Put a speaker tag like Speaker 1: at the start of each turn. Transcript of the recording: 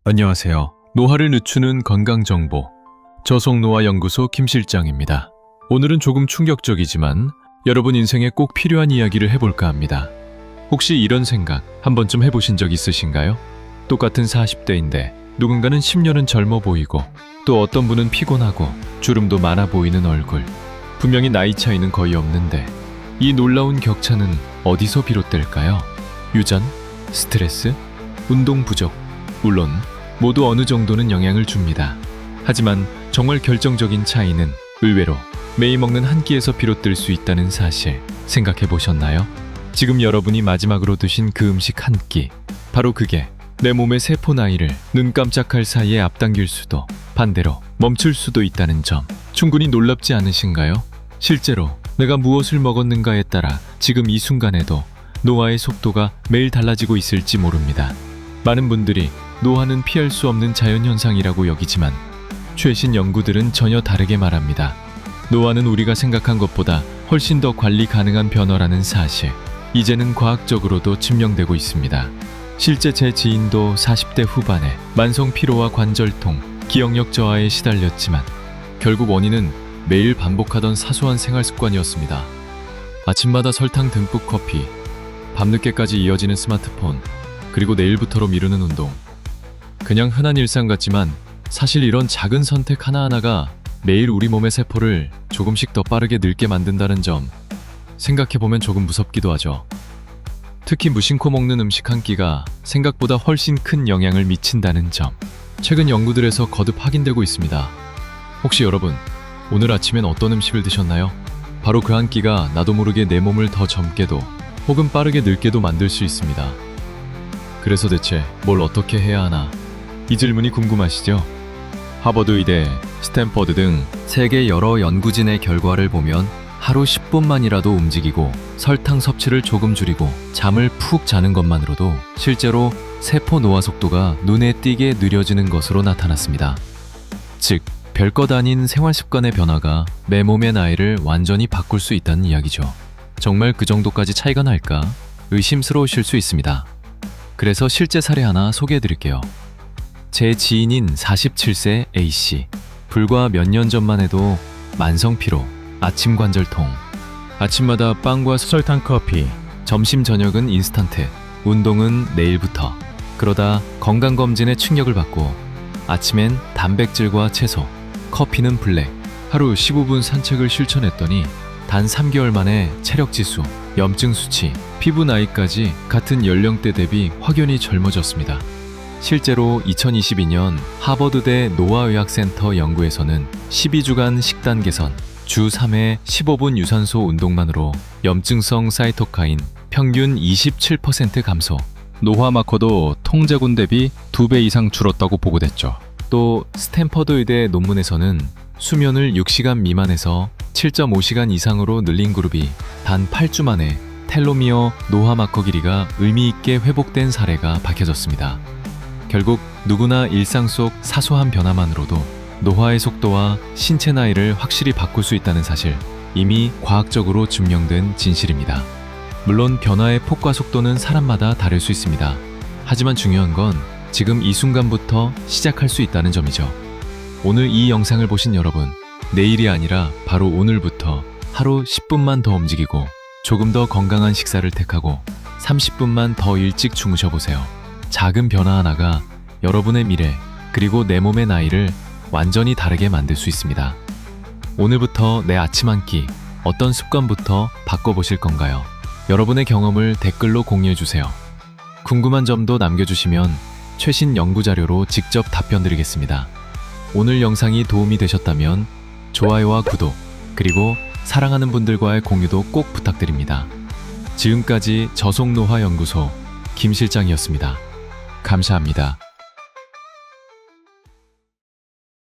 Speaker 1: 안녕하세요. 노화를 늦추는 건강정보 저속노화연구소 김 실장입니다. 오늘은 조금 충격적이지만 여러분 인생에 꼭 필요한 이야기를 해볼까 합니다. 혹시 이런 생각 한 번쯤 해보신 적 있으신가요? 똑같은 40대인데 누군가는 10년은 젊어 보이고 또 어떤 분은 피곤하고 주름도 많아 보이는 얼굴. 분명히 나이 차이는 거의 없는데 이 놀라운 격차는 어디서 비롯될까요? 유전? 스트레스? 운동 부족? 물론 모두 어느 정도는 영향을 줍니다. 하지만 정말 결정적인 차이는 의외로 매일 먹는 한 끼에서 비롯될 수 있다는 사실 생각해 보셨나요? 지금 여러분이 마지막으로 드신 그 음식 한 끼, 바로 그게 내 몸의 세포 나이를 눈 깜짝할 사이에 앞당길 수도 반대로 멈출 수도 있다는 점 충분히 놀랍지 않으신가요? 실제로 내가 무엇을 먹었는가에 따라 지금 이 순간에도 노화의 속도가 매일 달라지고 있을지 모릅니다. 많은 분들이 노화는 피할 수 없는 자연현상이라고 여기지만 최신 연구들은 전혀 다르게 말합니다. 노화는 우리가 생각한 것보다 훨씬 더 관리 가능한 변화라는 사실, 이제는 과학적으로도 증명되고 있습니다. 실제 제 지인도 40대 후반에 만성 피로와 관절통, 기억력 저하에 시달렸지만 결국 원인은 매일 반복하던 사소한 생활 습관이었습니다. 아침마다 설탕 듬뿍 커피, 밤늦게까지 이어지는 스마트폰, 그리고 내일부터로 미루는 운동. 그냥 흔한 일상 같지만 사실 이런 작은 선택 하나하나가 매일 우리 몸의 세포를 조금씩 더 빠르게 늙게 만든다는 점 생각해보면 조금 무섭기도 하죠. 특히 무심코 먹는 음식 한 끼가 생각보다 훨씬 큰 영향을 미친다는 점 최근 연구들에서 거듭 확인되고 있습니다. 혹시 여러분 오늘 아침엔 어떤 음식을 드셨나요? 바로 그 한 끼가 나도 모르게 내 몸을 더 젊게도 혹은 빠르게 늙게도 만들 수 있습니다. 그래서 대체 뭘 어떻게 해야 하나? 이 질문이 궁금하시죠? 하버드 의대, 스탠퍼드 등 세계 여러 연구진의 결과를 보면 하루 10분만이라도 움직이고 설탕 섭취를 조금 줄이고 잠을 푹 자는 것만으로도 실제로 세포 노화 속도가 눈에 띄게 느려지는 것으로 나타났습니다. 즉, 별것 아닌 생활 습관의 변화가 내 몸의 나이를 완전히 바꿀 수 있다는 이야기죠. 정말 그 정도까지 차이가 날까? 의심스러우실 수 있습니다. 그래서 실제 사례 하나 소개해드릴게요. 제 지인인 47세 A씨. 불과 몇 년 전만 해도 만성 피로, 아침 관절통, 아침마다 빵과 설탕 커피, 점심 저녁은 인스턴트, 운동은 내일부터. 그러다 건강검진에 충격을 받고 아침엔 단백질과 채소, 커피는 블랙, 하루 15분 산책을 실천했더니 단 3개월 만에 체력지수, 염증 수치, 피부 나이까지 같은 연령대 대비 확연히 젊어졌습니다. 실제로 2022년 하버드대 노화의학센터 연구에서는 12주간 식단 개선, 주 3회 15분 유산소 운동만으로 염증성 사이토카인 평균 27% 감소, 노화 마커도 통제군 대비 2배 이상 줄었다고 보고됐죠. 또 스탠퍼드 의대 논문에서는 수면을 6시간 미만에서 7.5시간 이상으로 늘린 그룹이 단 8주 만에 텔로미어 노화 마커 길이가 의미있게 회복된 사례가 밝혀졌습니다. 결국 누구나 일상 속 사소한 변화만으로도 노화의 속도와 신체 나이를 확실히 바꿀 수 있다는 사실, 이미 과학적으로 증명된 진실입니다. 물론 변화의 폭과 속도는 사람마다 다를 수 있습니다. 하지만 중요한 건 지금 이 순간부터 시작할 수 있다는 점이죠. 오늘 이 영상을 보신 여러분, 내일이 아니라 바로 오늘부터 하루 10분만 더 움직이고 조금 더 건강한 식사를 택하고 30분만 더 일찍 주무셔보세요. 작은 변화 하나가 여러분의 미래, 그리고 내 몸의 나이를 완전히 다르게 만들 수 있습니다. 오늘부터 내 아침 한 끼, 어떤 습관부터 바꿔보실 건가요? 여러분의 경험을 댓글로 공유해주세요. 궁금한 점도 남겨주시면 최신 연구 자료로 직접 답변 드리겠습니다. 오늘 영상이 도움이 되셨다면 좋아요와 구독, 그리고 사랑하는 분들과의 공유도 꼭 부탁드립니다. 지금까지 저속노화연구소 김 실장이었습니다. 감사합니다.